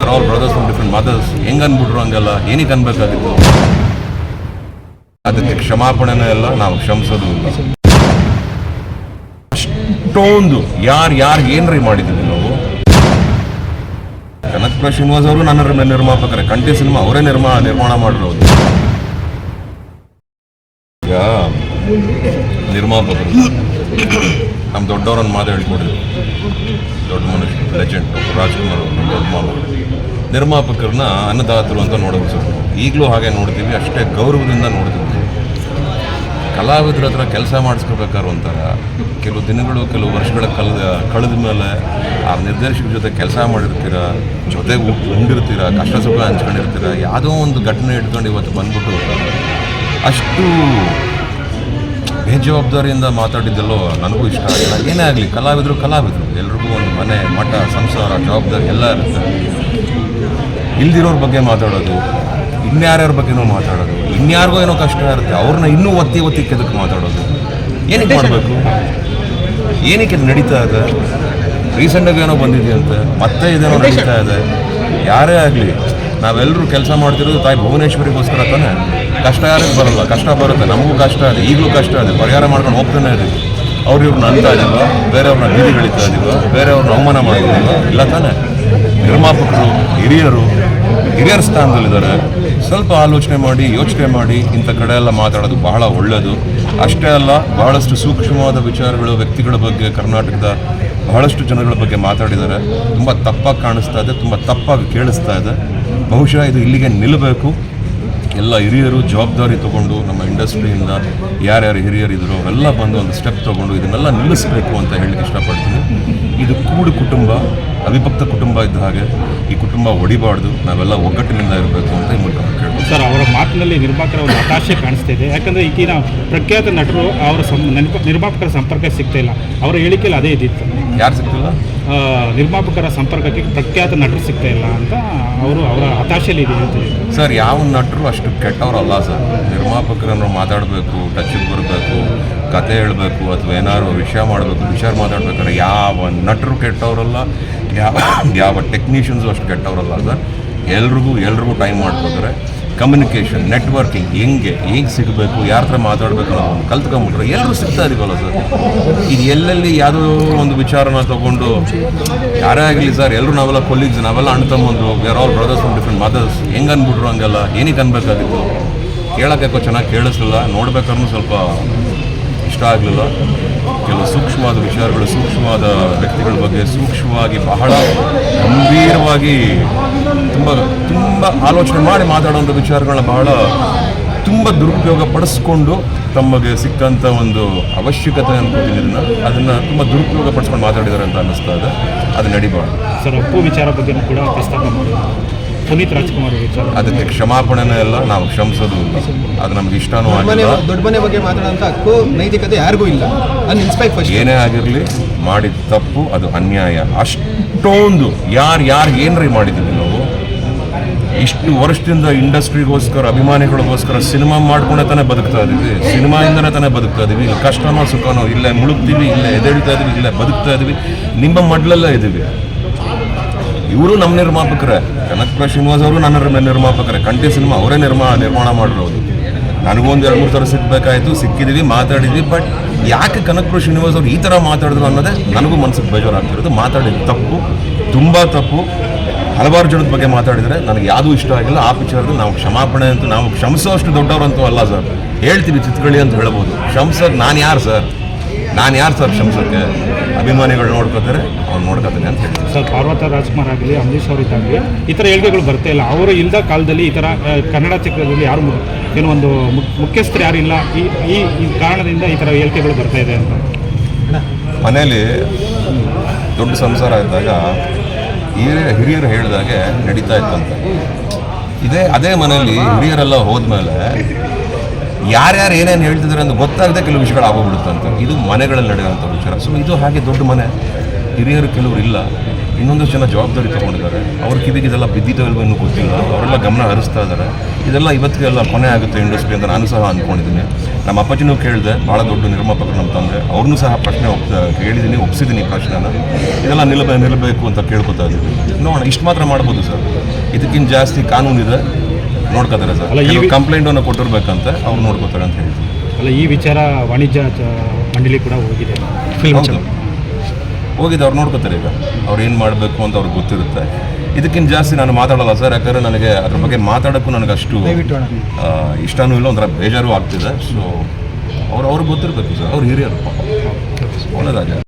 R all brothers from different mothers. ಹೆಂಗೆ ಅನ್ಬಿಟ್ರು ಹಂಗೆಲ್ಲ ಏನಕ್ಕೆ ಅನ್ಬೇಕಾಗಿತ್ತು? ಅದಕ್ಕೆ ಕ್ಷಮಾಪಣೆನೇ ಇಲ್ಲ, ನಾವು ಕ್ಷಮಿಸೋದು ಇಲ್ಲ. ಅಷ್ಟೊಂದು ಯಾರಿಗೆ ಏನ್ರಿ ಮಾಡಿದ್ದೀವಿ ನಾವು. ಕನಕಪುರ ಶ್ರೀನಿವಾಸ್ ಅವರು ನನ್ನ ನಿರ್ಮಾಪಕರೇ, ಕಂಠಿ ಸಿನಿಮಾ ಅವರೇ ನಿರ್ಮಾಣ ಮಾಡಿರೋದು. ಈಗ ನಿರ್ಮಾಪಕರು ನಮ್ಮ ದೊಡ್ಡವರನ್ನು ಮಾತು ಹೇಳ್ಕೊಡಿದ್ರು, ದೊಡ್ಡ ಮನುಷ್ಯ ಲೆಜೆಂಡ್ ರಾಜ್ಕುಮಾರ್ ಅವರು, ದೊಡ್ಡ ಮಾವ. ನಿರ್ಮಾಪಕರನ್ನ ಅನ್ನದಾತರು ಅಂತ ನೋಡೋದು. ಈಗಲೂ ಹಾಗೆ ನೋಡ್ತೀವಿ, ಅಷ್ಟೇ ಗೌರವದಿಂದ ನೋಡ್ತೀವಿ. ಕಲಾವಿದ್ರ ಹತ್ರ ಕೆಲಸ ಮಾಡಿಸ್ಕೋಬೇಕಾದ್ರು ಒಂಥರ ಕೆಲವು ದಿನಗಳು ಕೆಲವು ವರ್ಷಗಳ ಕಳೆದ ಮೇಲೆ ಆ ನಿರ್ದೇಶಕರ ಜೊತೆ ಕೆಲಸ ಮಾಡಿರ್ತೀರ, ಜೊತೆಗೆ ಉಂಡಿರ್ತೀರ, ಕಷ್ಟ ಸುಖ ಹಂಚ್ಕೊಂಡಿರ್ತೀರ. ಯಾವುದೋ ಒಂದು ಘಟನೆ ಇಟ್ಕೊಂಡು ಇವತ್ತು ಬಂದ್ಬಿಟ್ಟು ಅಷ್ಟು ಬೇಜವಾಬ್ದಾರಿಯಿಂದ ಮಾತಾಡಿದ್ದಲ್ಲೋ ನನಗೂ ಇಷ್ಟ ಆಗಿಲ್ಲ. ಏನೇ ಆಗಲಿ ಕಲಾವಿದರು ಎಲ್ರಿಗೂ ಒಂದು ಮನೆ, ಮಠ, ಸಂಸಾರ, ಜವಾಬ್ದಾರಿ ಎಲ್ಲ ಇರುತ್ತೆ. ಇಲ್ದಿರೋರ ಬಗ್ಗೆ ಮಾತಾಡೋದು, ಇನ್ಯಾರ್ಯಾರ ಬಗ್ಗೆನೂ ಮಾತಾಡೋದು, ಇನ್ಯಾರಿಗೋ ಏನೋ ಕಷ್ಟ ಇರುತ್ತೆ ಅವ್ರನ್ನ ಇನ್ನೂ ಒತ್ತಿ ಕೆದಕ್ಕೆ ಮಾತಾಡೋದು ಏನಕ್ಕೆ ಮಾಡಬೇಕು? ಏನಕ್ಕೆ ನಡೀತಾ ಇದೆ? ರೀಸೆಂಟಾಗಿ ಏನೋ ಬಂದಿದೆಯಂತೆ, ಮತ್ತೆ ಇದೇನೋ ನಡೀತಾ ಇದೆ. ಯಾರೇ ಆಗಲಿ ನಾವೆಲ್ಲರೂ ಕೆಲಸ ಮಾಡ್ತಿರೋದು ತಾಯಿ ಭುವನೇಶ್ವರಿಗೋಸ್ಕರ ತಾನೆ. ಕಷ್ಟ ಯಾರಿಗೆ ಬರಲ್ಲ? ಕಷ್ಟ ಬರುತ್ತೆ, ನಮಗೂ ಕಷ್ಟ ಇದೆ, ಈಗಲೂ ಕಷ್ಟ ಇದೆ, ಪರಿಹಾರ ಮಾಡ್ಕೊಂಡು ಹೋಗ್ತಾನೆ ಇದೀವಿ. ಇವ್ರನ್ನ ಅನ್ತಾ ಇದೀವ, ಬೇರೆಯವ್ರನ್ನ ಬೀದಿಗಳಿತಾ ಇದೀವ, ಬೇರೆಯವ್ರನ್ನ ಅವಮಾನ ಮಾಡಿದೀವ, ಇಲ್ಲ ತಾನೆ. ನಿರ್ಮಾಪಕರು ಹಿರಿಯರ ಸ್ಥಾನದಲ್ಲಿದ್ದಾರೆ. ಸ್ವಲ್ಪ ಆಲೋಚನೆ ಮಾಡಿ, ಯೋಚನೆ ಮಾಡಿ ಇಂಥ ಕಡೆ ಎಲ್ಲ ಮಾತಾಡೋದು ಬಹಳ ಒಳ್ಳೆಯದು. ಅಷ್ಟೇ ಅಲ್ಲ, ಬಹಳಷ್ಟು ಸೂಕ್ಷ್ಮವಾದ ವಿಚಾರಗಳು, ವ್ಯಕ್ತಿಗಳ ಬಗ್ಗೆ, ಕರ್ನಾಟಕದ ಬಹಳಷ್ಟು ಜನಗಳ ಬಗ್ಗೆ ಮಾತಾಡಿದ್ದಾರೆ. ತುಂಬ ತಪ್ಪಾಗಿ ಕಾಣಿಸ್ತಾ ಇದೆ, ತುಂಬ ತಪ್ಪಾಗಿ ಕೇಳಿಸ್ತಾ ಇದೆ. ಬಹುಶಃ ಇದು ಇಲ್ಲಿಗೆ ನಿಲ್ಲಬೇಕು. ಎಲ್ಲ ಹಿರಿಯರು ಜವಾಬ್ದಾರಿ ತೊಗೊಂಡು ನಮ್ಮ ಇಂಡಸ್ಟ್ರಿಯಿಂದ ಯಾರ್ಯಾರು ಹಿರಿಯರಿದ್ರು ಅವರೆಲ್ಲ ಬಂದು ಒಂದು ಸ್ಟೆಪ್ ತೊಗೊಂಡು ಇದನ್ನೆಲ್ಲ ನಿಲ್ಲಿಸಬೇಕು ಅಂತ ಹೇಳಲಿಕ್ಕೆ ಇಷ್ಟಪಡ್ತೀನಿ. ಇದು ಕೂಡು ಕುಟುಂಬ, ಅವಿಭಕ್ತ ಕುಟುಂಬ ಇದ್ದ ಹಾಗೆ. ಈ ಕುಟುಂಬ ಒಡಿಬಾರ್ದು, ನಾವೆಲ್ಲ ಒಗ್ಗಟ್ಟಿನಿಂದ ಇರಬೇಕು ಅಂತ ಈ ಮೂಲಕ ಕೇಳ್ಬೋದು. ಸರ್, ಅವರ ಮಾತಿನಲ್ಲಿ ನಿರ್ಮಾಪಕರ ಒಂದು ಹತಾಶೆ ಕಾಣಿಸ್ತಾ ಇದೆ. ಯಾಕಂದರೆ ಈಗಿನ ಪ್ರಖ್ಯಾತ ನಟರು ಅವರ ನಿರ್ಮಾಪಕರ ಸಂಪರ್ಕ ಸಿಗ್ತಾ ಇಲ್ಲ. ಅವರ ಹೇಳಿಕೆಯಲ್ಲಿ ಅದೇ ಇದ್ದಿತ್ತು. ಯಾರು ಸಿಗ್ತಿಲ್ಲ? ನಿರ್ಮಾಪಕರ ಸಂಪರ್ಕಕ್ಕೆ ಪ್ರಖ್ಯಾತ ನಟರು ಸಿಗ್ತಾ ಇಲ್ಲ ಅಂತ ಅವರ ಹತಾಶೆಯಲ್ಲಿ ಇದೆ ಹೇಳ್ತೀವಿ. ಸರ್, ಯಾವ ನಟರು ಅಷ್ಟು ಕೆಟ್ಟವರಲ್ಲ ಸರ್. ನಿರ್ಮಾಪಕರನ್ನು ಮಾತಾಡಬೇಕು, ಟಚ್ಗೆ ಬರಬೇಕು, ಕತೆ ಹೇಳಬೇಕು, ಅಥವಾ ಏನಾದ್ರು ವಿಷಯ ಮಾಡಬೇಕು, ವಿಚಾರ ಮಾತಾಡ್ಬೇಕಾದ್ರೆ ಯಾವ ನಟರು ಕೆಟ್ಟವರಲ್ಲ, ಯಾವ ಟೆಕ್ನಿಷಿಯನ್ಸು ಅಷ್ಟು ಕೆಟ್ಟವರಲ್ಲ ಸರ್. ಎಲ್ರಿಗೂ ಟೈಮ್ ಮಾಡ್ಕೋತಾರೆ. ಕಮ್ಯುನಿಕೇಷನ್, ನೆಟ್ವರ್ಕಿಂಗ್ ಹೇಗೆ ಸಿಗಬೇಕು, ಯಾರ ಹತ್ರ ಮಾತಾಡಬೇಕು ಅನ್ನೋದು ಒಂದು ಕಲ್ತ್ಕೊಂಡ್ಬಿಟ್ರೆ ಎಲ್ಲರೂ ಸಿಗ್ತಾ ಇದೀವಲ್ಲ ಸರ್. ಇದು ಎಲ್ಲೆಲ್ಲಿ ಯಾವುದೋ ಒಂದು ವಿಚಾರನ ತೊಗೊಂಡು ಯಾರೇ ಆಗಲಿ ಸರ್, ಎಲ್ಲರೂ ನಾವೆಲ್ಲ ಕೊಲೀಗ್ಸ್, ನಾವೆಲ್ಲ ಅಣ್ಣ ತಮ್ಮಂದ್ರು, we are all brothers from different mothers. ಹೆಂಗೆ ಅನ್ಬಿಟ್ರು ಹಂಗೆಲ್ಲ ಏನಕ್ಕೆ ಅನ್ಬೇಕಾಗಿತ್ತು? ಕೇಳೋಕ್ಕೋ ಚೆನ್ನಾಗಿ ಕೇಳಿಸಲಿಲ್ಲ, ನೋಡ್ಬೇಕಾದ್ರೂ ಸ್ವಲ್ಪ ಇಷ್ಟ ಆಗಲಿಲ್ಲ. ಕೆಲವು ಸೂಕ್ಷ್ಮವಾದ ವಿಚಾರಗಳು, ಸೂಕ್ಷ್ಮವಾದ ವ್ಯಕ್ತಿಗಳ ಬಗ್ಗೆ ಸೂಕ್ಷ್ಮವಾಗಿ, ಬಹಳ ಗಂಭೀರವಾಗಿ, ತುಂಬ ಆಲೋಚನೆ ಮಾಡಿ ಮಾತಾಡುವಂಥ ವಿಚಾರಗಳನ್ನ ತುಂಬ ದುರುಪಯೋಗ ಪಡಿಸ್ಕೊಂಡು ತಮಗೆ ಸಿಕ್ಕಂಥ ಒಂದು ಅವಶ್ಯಕತೆ ಅನ್ಕೋತೀನಿ, ಅದನ್ನು ತುಂಬ ದುರುಪಯೋಗ ಪಡಿಸ್ಕೊಂಡು ಮಾತಾಡಿದ್ದಾರೆ ಅಂತ ಅನ್ನಿಸ್ತಾ ಇದೆ. ಅದು ನಡಿಬಾರ್ದು ಸರ್. ಅಪ್ಪು ವಿಚಾರ ಬಗ್ಗೆ ಕೂಡ ಪ್ರಸ್ತಾಪ ಮಾಡಿದ್ರು ಪುನೀತ್ ರಾಜ್ಕುಮಾರ್ ವಿಚಾರ. ಅದಕ್ಕೆ ಕ್ಷಮಾಪಣೆನೇ ಇಲ್ಲ, ನಾವು ಕ್ಷಮಿಸೋದು ಇಲ್ಲ. ಅದು ನಮ್ಗೆ ಇಷ್ಟನೂ ಆಗಿಲ್ಲ. ದೊಡ್ಡ ಮನೆ ಬಗ್ಗೆ ಮಾತಾಡೋಂಥ ಹಕ್ಕು, ನೈತಿಕತೆ ಯಾರಿಗೂ ಇಲ್ಲ. ಏನೇ ಆಗಿರಲಿ, ಮಾಡಿದ ತಪ್ಪು, ಅದು ಅನ್ಯಾಯ. ಅಷ್ಟೊಂದು ಯಾರಿಗೆ ಏನ್ರಿ ಮಾಡಿದ್ದೀವಿ ನಾವು. ಇಷ್ಟು ವರ್ಷದಿಂದ ಇಂಡಸ್ಟ್ರಿಗೋಸ್ಕರ, ಅಭಿಮಾನಿಗಳಿಗೋಸ್ಕರ ಸಿನಿಮಾ ಮಾಡ್ಕೊಂಡೇ ತಾನೇ ಬದುಕ್ತಾ ಇದೀವಿ, ಸಿನಿಮಾಯಿಂದನೇ ತಾನೇ ಬದುಕ್ತಾ ಇದೀವಿ. ಇಲ್ಲಿ ಕಷ್ಟನೋ ಸುಖನೋ ಇಲ್ಲೇ ಮುಳುಗ್ತೀವಿ, ಇಲ್ಲೇ ಎದ್ದೇಳ್ತಾ ಇದೀವಿ, ಇಲ್ಲೇ ಬದುಕ್ತಾ ಇದೀವಿ, ನಿಮ್ಮ ಮಡ್ಲಲ್ಲೇ ಇದ್ದೀವಿ. ಇವರು ನಮ್ಮ ನಿರ್ಮಾಪಕರೇ, ಕನಕಪುರ ಶ್ರೀನಿವಾಸ್ ಅವರು ನನ್ನ ನಿರ್ಮಾಪಕರೇ, ಕಂಠಿ ಸಿನಿಮಾ ಅವರೇ ನಿರ್ಮಾಣ ಮಾಡಿರೋದು. ನನಗೊಂದು 2-3 ಥರ ಸಿಗಬೇಕಾಯಿತು, ಸಿಕ್ಕಿದ್ದೀವಿ, ಮಾತಾಡಿದ್ವಿ. ಬಟ್ ಯಾಕೆ ಕನಕಪುರ ಶ್ರೀನಿವಾಸ್ ಅವರು ಈ ಥರ ಮಾತಾಡಿದ್ರು ಅನ್ನೋದೇ ನನಗೂ ಮನಸ್ಸಿಗೆ ಬೇಜಾರಾಗ್ತಿರೋದು. ಮಾತಾಡಿದ ತಪ್ಪು, ತುಂಬ ತಪ್ಪು. ಹಲವಾರು ಜನದ ಬಗ್ಗೆ ಮಾತಾಡಿದರೆ ನನಗೆ ಯಾವುದೂ ಇಷ್ಟ ಆಗಿಲ್ಲ. ಆ ವಿಚಾರದಲ್ಲಿ ನಾವು ಕ್ಷಮಾಪಣೆ ಅಂತೂ, ನಾವು ಕ್ಷಮಿಸೋ ಅಷ್ಟು ದೊಡ್ಡವರಂತೂ ಅಲ್ಲ ಸರ್. ಹೇಳ್ತೀವಿ ಚಿತ್ಕೊಳ್ಳಿ ಅಂತ ಹೇಳ್ಬೋದು. ಕ್ಷಮಿಸೋಕೆ ನಾನು ಯಾರು ಸರ್ ಕ್ಷಮಿಸೋಕ್ಕೆ? ಅಭಿಮಾನಿಗಳು ನೋಡ್ಕೋತಾರೆ, ಅವ್ನು ನೋಡ್ಕೋತಾನೆ ಅಂತ ಹೇಳ್ತೀವಿ ಸರ್. ಪಾರ್ವತ ರಾಜ್ಕುಮಾರ್ ಆಗಲಿ, ಅಂಬರೀಷ್ ಅವರಿದ್ದಾಗಲಿ ಈ ಥರ ಹೇಳಿಕೆಗಳು ಬರ್ತಾ ಇಲ್ಲ. ಅವರು ಇಲ್ಲದ ಕಾಲದಲ್ಲಿ ಈ ಥರ ಕನ್ನಡ ಚಿತ್ರದಲ್ಲಿ ಯಾರು ಏನೋ ಒಂದು ಮುಖ್ಯಸ್ಥರು ಯಾರು ಇಲ್ಲ, ಈ ಕಾರಣದಿಂದ ಈ ಥರ ಹೇಳಿಕೆಗಳು ಬರ್ತಾ ಇದೆ ಅಂತ. ಮನೇಲಿ ದೊಡ್ಡ ಸಂಸಾರ ಇದ್ದಾಗ ಹಿರಿಯರು ಹೇಳಿದಾಗೆ ನಡೀತಾ ಇತ್ತಂತೆ. ಅದೇ ಮನೆಯಲ್ಲಿ ಹಿರಿಯರೆಲ್ಲ ಹೋದ್ಮೇಲೆ ಯಾರ್ಯಾರು ಏನೇನು ಹೇಳ್ತಿದ್ದಾರೆ ಅಂತ ಗೊತ್ತಾಗದೆ ಕೆಲವು ವಿಷಯಗಳು ಆಗೋಗ್ಬಿಡುತ್ತಂತೆ. ಇದು ಮನೆಗಳಲ್ಲಿ ನಡೆಯುವಂಥ ವಿಚಾರ. ಸೊ ಇದು ಹಾಗೆ ದೊಡ್ಡ ಮನೆ, ಹಿರಿಯರು ಕೆಲವರು ಇಲ್ಲ, ಇನ್ನೊಂದಷ್ಟು ಜನ ಜವಾಬ್ದಾರಿ ತೊಗೊಂಡಿದ್ದಾರೆ. ಅವ್ರ ಕಿವಿಗೆ ಇದೆಲ್ಲ ಬಿದ್ದಿದ್ದೋ ಇಲ್ವೋ ಇನ್ನೂ ಗೊತ್ತಿಲ್ಲ, ಅವರೆಲ್ಲ ಗಮನ ಹರಿಸ್ತಾ ಇದ್ದಾರೆ. ಇದೆಲ್ಲ ಇವತ್ತಿಗೆಲ್ಲ ಕೊನೆ ಆಗುತ್ತೆ ಇಂಡಸ್ಟ್ರಿ ಅಂತ ನಾನು ಸಹ ಅಂದ್ಕೊಂಡಿದ್ದೀನಿ. ನಮ್ಮ ಅಪ್ಪಾಜಿನೂ ಕೇಳಿದೆ, ಭಾಳ ದೊಡ್ಡ ನಿರ್ಮಾಪಕರು ನಮ್ಮ ತಂದೆ, ಅವ್ರನ್ನೂ ಸಹ ಪ್ರಶ್ನೆ ಕೇಳಿದ್ದೀನಿ, ಒಪ್ಪಿಸಿದ್ದೀನಿ ಪ್ರಶ್ನೆನ. ಇದೆಲ್ಲ ನಿಲ್ಲಬೇಕು ಅಂತ ಕೇಳ್ಕೊತಾ ಇದ್ದೀವಿ. ನೋಡೋಣ, ಇಷ್ಟು ಮಾತ್ರ ಮಾಡ್ಬೋದು ಸರ್. ಇದಕ್ಕಿಂತ ಜಾಸ್ತಿ ಕಾನೂನಿದೆ, ನೋಡ್ಕೋತಾರೆ ಸರ್. ಅಲ್ಲ, ಕಂಪ್ಲೇಂಟನ್ನು ಕೊಟ್ಟಿರ್ಬೇಕಂತೆ ಅವ್ರು ನೋಡ್ಕೋತಾರೆ ಅಂತ ಹೇಳ್ತೀವಿ. ಅಲ್ಲ, ಈ ವಿಚಾರ ವಾಣಿಜ್ಯ ಮಂಡಳಿ ಕೂಡ ಹೋಗಿದೆ. ಹೌದು, ಹೋಗಿದ್ದು ಅವ್ರು ನೋಡ್ಕೋತಾರೆ. ಈಗ ಅವ್ರು ಏನು ಮಾಡಬೇಕು ಅಂತ ಅವ್ರಿಗೆ ಗೊತ್ತಿರುತ್ತೆ. ಇದಕ್ಕಿಂತ ಜಾಸ್ತಿ ನಾನು ಮಾತಾಡಲ್ಲ ಸರ್, ಯಾಕಂದರೆ ನನಗೆ ಅದ್ರ ಬಗ್ಗೆ ಮಾತಾಡೋಕ್ಕೂ ನನಗೆ ಅಷ್ಟು ಇಷ್ಟನೂ ಇಲ್ಲ, ಒಂಥರ ಬೇಜಾರು ಆಗ್ತಿದೆ. ಸೊ ಅವ್ರಿಗೆ ಗೊತ್ತಿರಬೇಕು ಸರ್, ಅವ್ರು ಹಿರಿಯರು, ಒಳ್ಳೆದಾಗೆ.